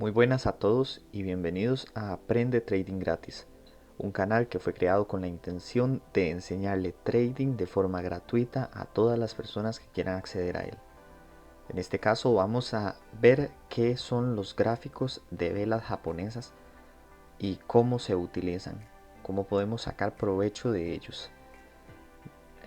Muy buenas a todos y bienvenidos a Aprende Trading Gratis, un canal que fue creado con la intención de enseñarle trading de forma gratuita a todas las personas que quieran acceder a él. En este caso vamos a ver qué son los gráficos de velas japonesas y cómo se utilizan, cómo podemos sacar provecho de ellos.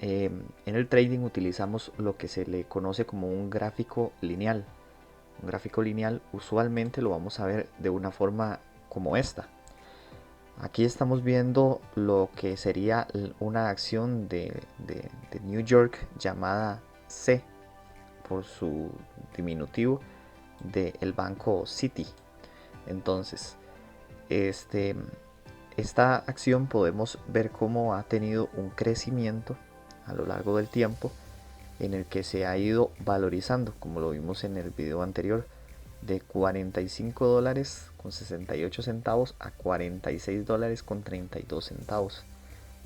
En el trading utilizamos lo que se le conoce como un gráfico lineal. Un gráfico lineal usualmente lo vamos a ver de una forma como esta. Aquí estamos viendo lo que sería una acción de New York llamada C por su diminutivo del banco Citi. Entonces, esta acción podemos ver cómo ha tenido un crecimiento a lo largo del tiempo en el que se ha ido valorizando, como lo vimos en el video anterior, de 45 dólares con 68 centavos a 46 dólares con 32 centavos.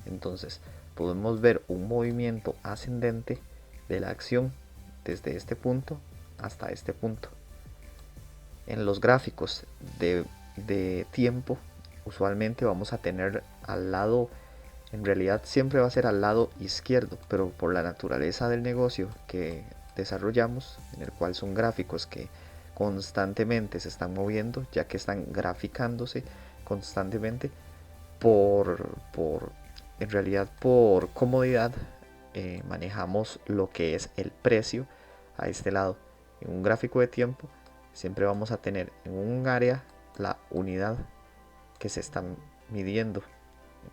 Entonces podemos ver un movimiento ascendente de la acción desde este punto hasta este punto. En los gráficos de tiempo usualmente vamos a tener al lado, en realidad siempre va a ser al lado izquierdo, pero por la naturaleza del negocio que desarrollamos, en el cual son gráficos que constantemente se están moviendo, ya que están graficándose constantemente, por en realidad por comodidad, manejamos lo que es el precio a este lado. En un gráfico de tiempo siempre vamos a tener en un área la unidad que se está midiendo.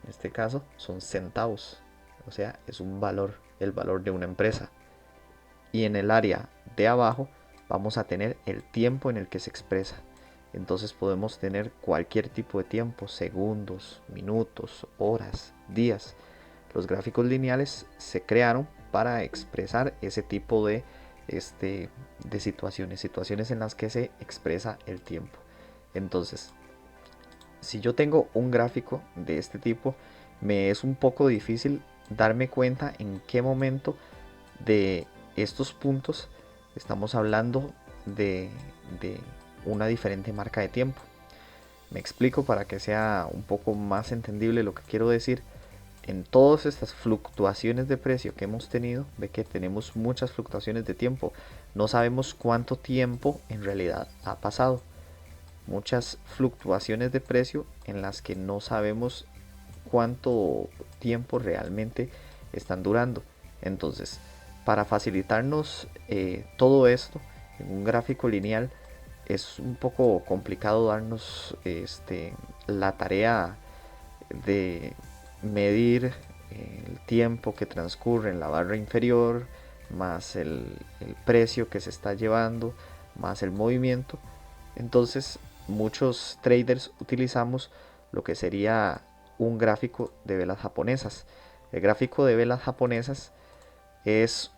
En este caso son centavos, o sea, es un valor, el valor de una empresa. Y en el área de abajo vamos a tener el tiempo en el que se expresa. Entonces podemos tener cualquier tipo de tiempo, segundos, minutos, horas, días. Los gráficos lineales se crearon para expresar ese tipo de situaciones en las que se expresa el tiempo. Entonces, si yo tengo un gráfico de este tipo, me es un poco difícil darme cuenta en qué momento de estos puntos estamos hablando de una diferente marca de tiempo. Me explico para que sea un poco más entendible lo que quiero decir. En todas estas fluctuaciones de precio que hemos tenido, ve que tenemos muchas fluctuaciones de tiempo. No sabemos cuánto tiempo en realidad ha pasado. Muchas fluctuaciones de precio en las que no sabemos cuánto tiempo realmente están durando. Entonces, para facilitarnos todo esto en un gráfico lineal, es un poco complicado darnos la tarea de medir el tiempo que transcurre en la barra inferior, más el precio que se está llevando, más el movimiento. Entonces muchos traders utilizamos lo que sería un gráfico de velas japonesas. El gráfico de velas japonesas es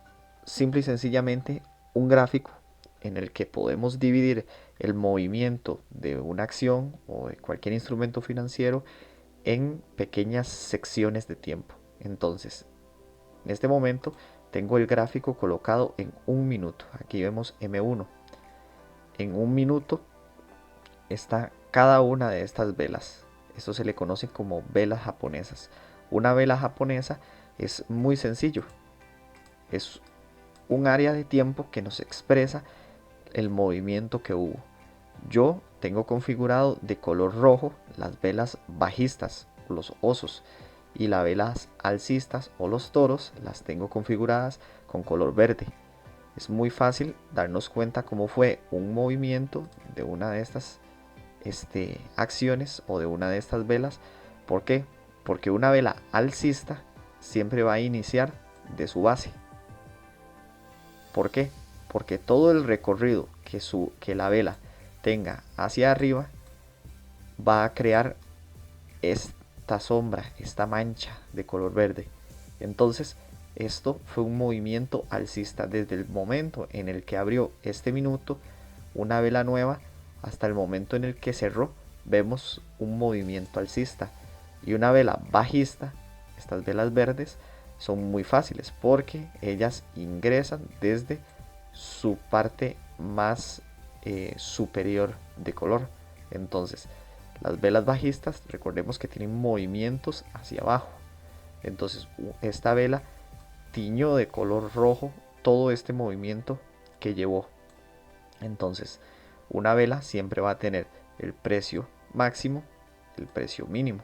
simple y sencillamente un gráfico en el que podemos dividir el movimiento de una acción o de cualquier instrumento financiero en pequeñas secciones de tiempo. Entonces, en este momento tengo el gráfico colocado en un minuto. Aquí vemos M1. En un minuto está cada una de estas velas. Esto se le conoce como velas japonesas. Una vela japonesa es muy sencillo. Es un área de tiempo que nos expresa el movimiento que hubo. Yo tengo configurado de color rojo las velas bajistas, los osos, y las velas alcistas o los toros las tengo configuradas con color verde. Es muy fácil darnos cuenta cómo fue un movimiento de una de estas acciones o de una de estas velas. ¿Por qué? Porque una vela alcista siempre va a iniciar de su base. ¿Por qué? Porque todo el recorrido que la vela tenga hacia arriba va a crear esta sombra, esta mancha de color verde. Entonces, esto fue un movimiento alcista desde el momento en el que abrió este minuto una vela nueva hasta el momento en el que cerró. Vemos un movimiento alcista y una vela bajista. Estas velas verdes son muy fáciles porque ellas ingresan desde su parte más superior de color. Entonces las velas bajistas, recordemos que tienen movimientos hacia abajo. Entonces esta vela tiñó de color rojo todo este movimiento que llevó. Entonces una vela siempre va a tener el precio máximo, el precio mínimo.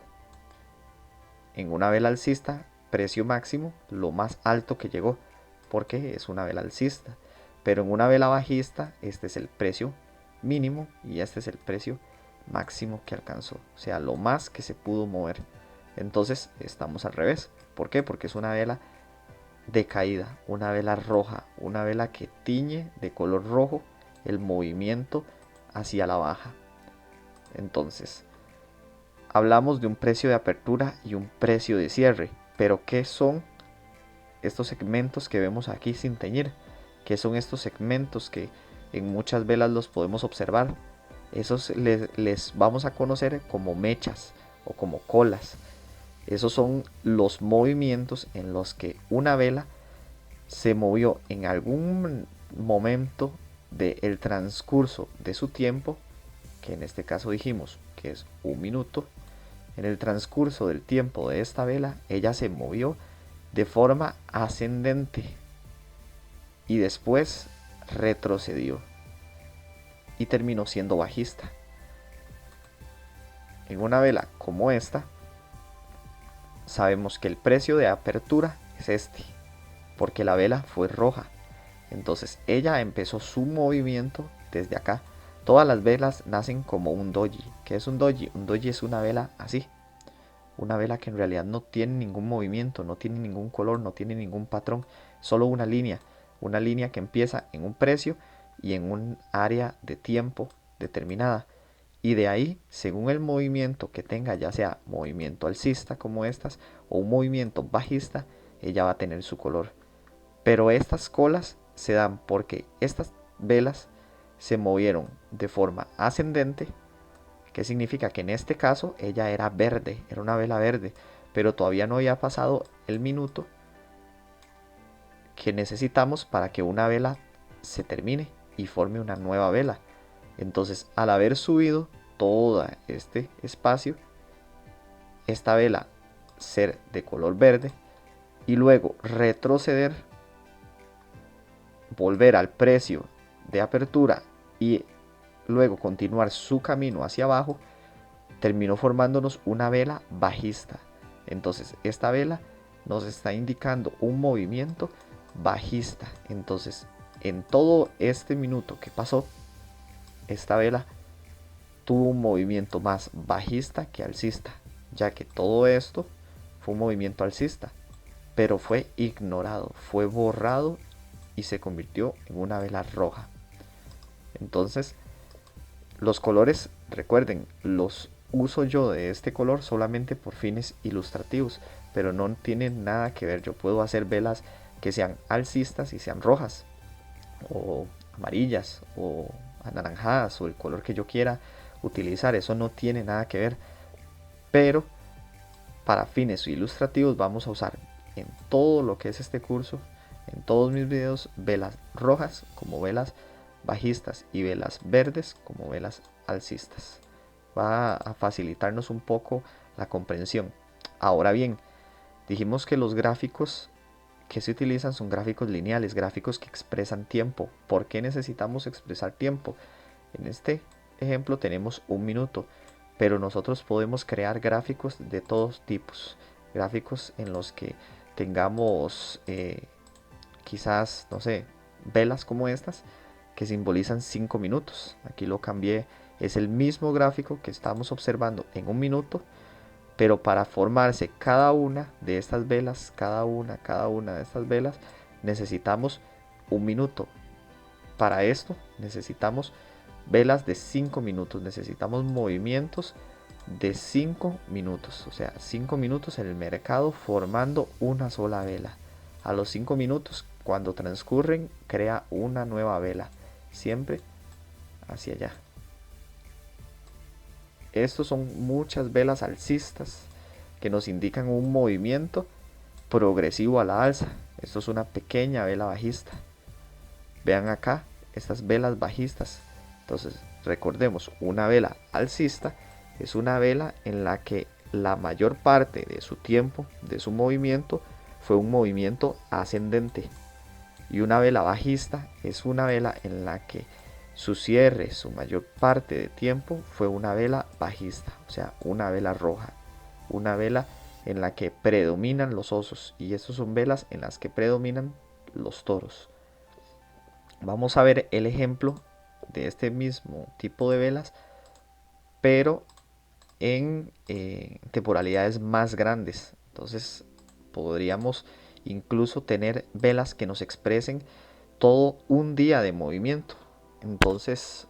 En una vela alcista, precio máximo, lo más alto que llegó, porque es una vela alcista. Pero en una vela bajista, este es el precio mínimo y este es el precio máximo que alcanzó, o sea, lo más que se pudo mover. Entonces estamos al revés. ¿Por qué? Porque es una vela de caída, una vela roja, una vela que tiñe de color rojo el movimiento hacia la baja. Entonces hablamos de un precio de apertura y un precio de cierre, pero ¿qué son estos segmentos que vemos aquí sin teñir? ¿Qué son estos segmentos que en muchas velas los podemos observar? Esos les vamos a conocer como mechas o como colas. Esos son los movimientos en los que una vela se movió en algún momento del transcurso de su tiempo, que en este caso dijimos que es un minuto. En el transcurso del tiempo de esta vela, ella se movió de forma ascendente y después retrocedió y terminó siendo bajista. En una vela como esta, sabemos que el precio de apertura es este, porque la vela fue roja. Entonces ella empezó su movimiento desde acá. Todas las velas nacen como un doji. ¿Qué es un doji? Un doji es una vela así. Una vela que en realidad no tiene ningún movimiento, no tiene ningún color, no tiene ningún patrón. Solo una línea. Una línea que empieza en un precio y en un área de tiempo determinada. Y de ahí, según el movimiento que tenga, ya sea movimiento alcista como estas o un movimiento bajista, ella va a tener su color. Pero estas colas se dan porque estas velas se movieron de forma ascendente, que significa que en este caso ella era verde, era una vela verde, pero todavía no había pasado el minuto que necesitamos para que una vela se termine y forme una nueva vela. Entonces, al haber subido todo este espacio, esta vela ser de color verde y luego retroceder, volver al precio de apertura y luego continuar su camino hacia abajo, terminó formándonos una vela bajista. Entonces esta vela nos está indicando un movimiento bajista. Entonces en todo este minuto que pasó, esta vela tuvo un movimiento más bajista que alcista, ya que todo esto fue un movimiento alcista, pero fue ignorado, fue borrado y se convirtió en una vela roja. Entonces los colores, recuerden, los uso yo de este color solamente por fines ilustrativos, pero no tienen nada que ver. Yo puedo hacer velas que sean alcistas y sean rojas o amarillas o anaranjadas o el color que yo quiera utilizar, eso no tiene nada que ver, pero para fines ilustrativos vamos a usar en todo lo que es este curso, en todos mis videos, velas rojas como velas bajistas y velas verdes como velas alcistas. Va a facilitarnos un poco la comprensión. Ahora bien, dijimos que los gráficos que se utilizan son gráficos lineales, gráficos que expresan tiempo. ¿Por qué necesitamos expresar tiempo? En este ejemplo tenemos un minuto, pero nosotros podemos crear gráficos de todos tipos. Gráficos en los que tengamos quizás, no sé, velas como estas que simbolizan 5 minutos. Aquí lo cambié, es el mismo gráfico que estamos observando en un minuto, pero para formarse cada una de estas velas, cada una de estas velas, necesitamos un minuto. Para esto necesitamos velas de 5 minutos, necesitamos movimientos de 5 minutos, o sea, 5 minutos en el mercado formando una sola vela. A los 5 minutos, cuando transcurren, crea una nueva vela, siempre hacia allá. Estos son muchas velas alcistas que nos indican un movimiento progresivo a la alza. Esto es una pequeña vela bajista. Vean acá estas velas bajistas Entonces recordemos, una vela alcista es una vela en la que la mayor parte de su tiempo, de su movimiento, fue un movimiento ascendente. Y una vela bajista es una vela en la que su cierre, su mayor parte de tiempo, fue una vela bajista, o sea, una vela roja, una vela en la que predominan los osos, y estas son velas en las que predominan los toros. Vamos a ver el ejemplo de este mismo tipo de velas, pero en temporalidades más grandes. Entonces podríamos incluso tener velas que nos expresen todo un día de movimiento. Entonces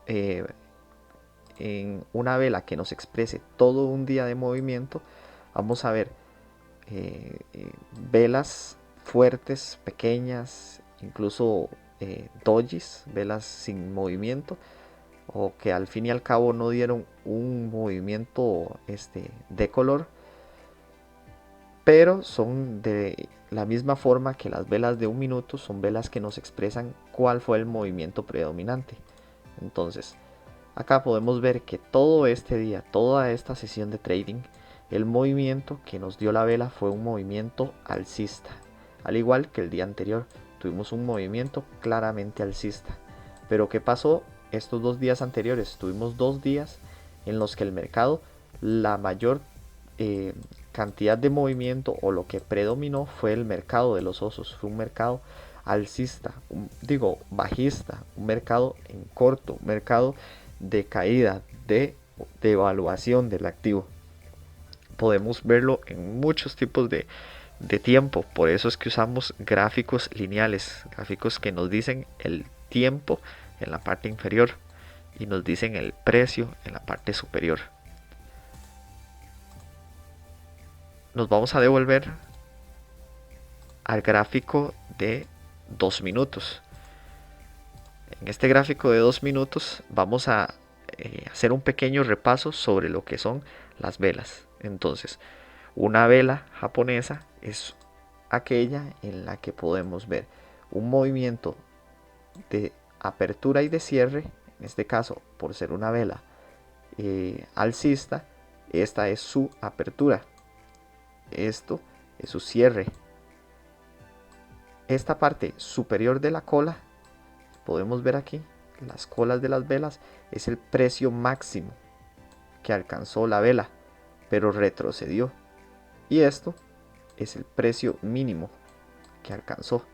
en una vela que nos exprese todo un día de movimiento, vamos a ver velas fuertes, pequeñas, incluso dojis, velas sin movimiento, o que al fin y al cabo no dieron un movimiento de color, pero son de la misma forma que las velas de un minuto, son velas que nos expresan cuál fue el movimiento predominante. Entonces acá podemos ver que todo este día, toda esta sesión de trading, el movimiento que nos dio la vela fue un movimiento alcista. Al igual que el día anterior, tuvimos un movimiento claramente alcista. Pero ¿qué pasó estos 2 días anteriores? Tuvimos 2 días en los que el mercado, la mayor cantidad de movimiento, o lo que predominó, fue el mercado de los osos. Fue un mercado alcista, bajista, un mercado en corto, un mercado de caída, de evaluación del activo. Podemos verlo en muchos tipos de tiempo, por eso es que usamos gráficos lineales, gráficos que nos dicen el tiempo en la parte inferior y nos dicen el precio en la parte superior. Nos vamos a devolver al gráfico de 2 minutos. En este gráfico de 2 minutos vamos a hacer un pequeño repaso sobre lo que son las velas. Entonces, una vela japonesa es aquella en la que podemos ver un movimiento de apertura y de cierre. En este caso, por ser una vela alcista, esta es su apertura, esto es su cierre. Esta parte superior de la cola, podemos ver aquí las colas de las velas, es el precio máximo que alcanzó la vela, pero retrocedió. Y esto es el precio mínimo que alcanzó.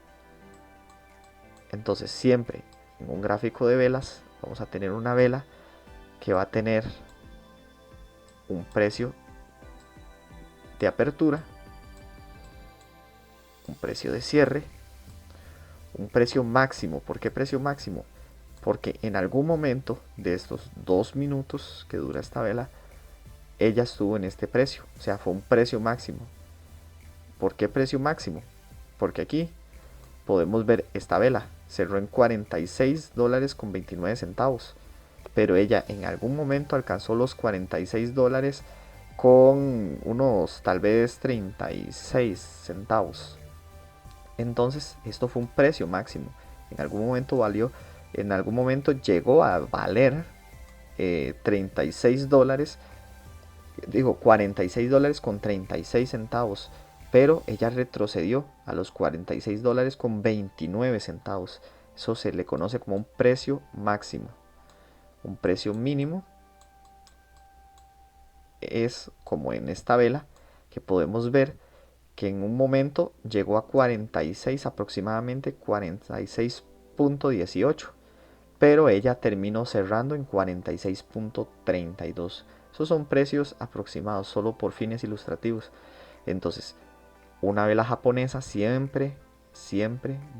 Entonces siempre en un gráfico de velas vamos a tener una vela que va a tener un precio de apertura, un precio de cierre, un precio máximo. ¿Por qué precio máximo? Porque en algún momento de estos 2 minutos que dura esta vela, ella estuvo en este precio, o sea, fue un precio máximo. ¿Por qué precio máximo? Porque aquí podemos ver esta vela cerró en $46.29, pero ella en algún momento alcanzó los $46 con unos tal vez 36 centavos. Entonces esto fue un precio máximo. En algún momento valió, en algún momento llegó a valer $36, $46 con 36 centavos, pero ella retrocedió a los $46 con 29 centavos. Eso se le conoce como un precio máximo. Un precio mínimo es como en esta vela, que podemos ver que en un momento llegó a 46, aproximadamente 46.18, pero ella terminó cerrando en 46.32. Esos son precios aproximados, solo por fines ilustrativos. Entonces, una vela japonesa siempre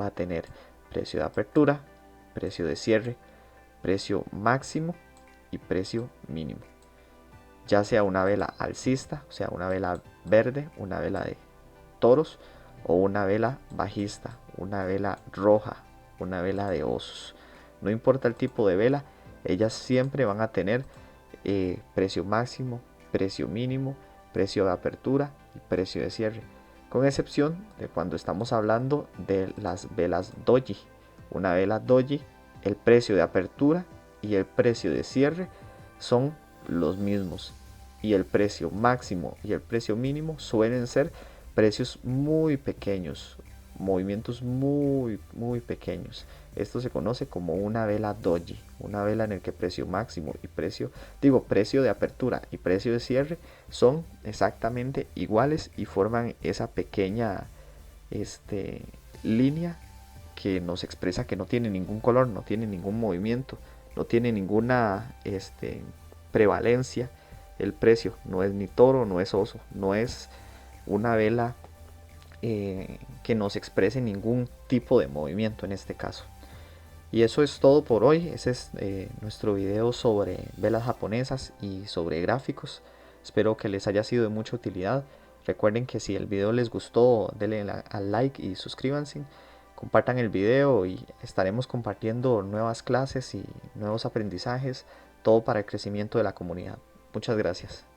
va a tener precio de apertura, precio de cierre, precio máximo y precio mínimo. Ya sea una vela alcista, o sea, una vela verde, una vela de toros, o una vela bajista, una vela roja, una vela de osos. No importa el tipo de vela, ellas siempre van a tener precio máximo, precio mínimo, precio de apertura y precio de cierre, con excepción de cuando estamos hablando de las velas doji. Una vela doji, el precio de apertura y el precio de cierre son los mismos, y el precio máximo y el precio mínimo suelen ser precios muy pequeños, movimientos muy pequeños. Esto se conoce como una vela doji, una vela en el que precio máximo y precio de apertura y precio de cierre son exactamente iguales y forman esa pequeña línea que nos expresa que no tiene ningún color, no tiene ningún movimiento, no tiene ninguna prevalencia. El precio no es ni toro, no es oso, no es una vela que nos exprese ningún tipo de movimiento en este caso. Y eso es todo por hoy. Ese es nuestro video sobre velas japonesas y sobre gráficos. Espero que les haya sido de mucha utilidad. Recuerden que si el video les gustó, denle al like y suscríbanse. Compartan el video y estaremos compartiendo nuevas clases y nuevos aprendizajes, todo para el crecimiento de la comunidad. Muchas gracias.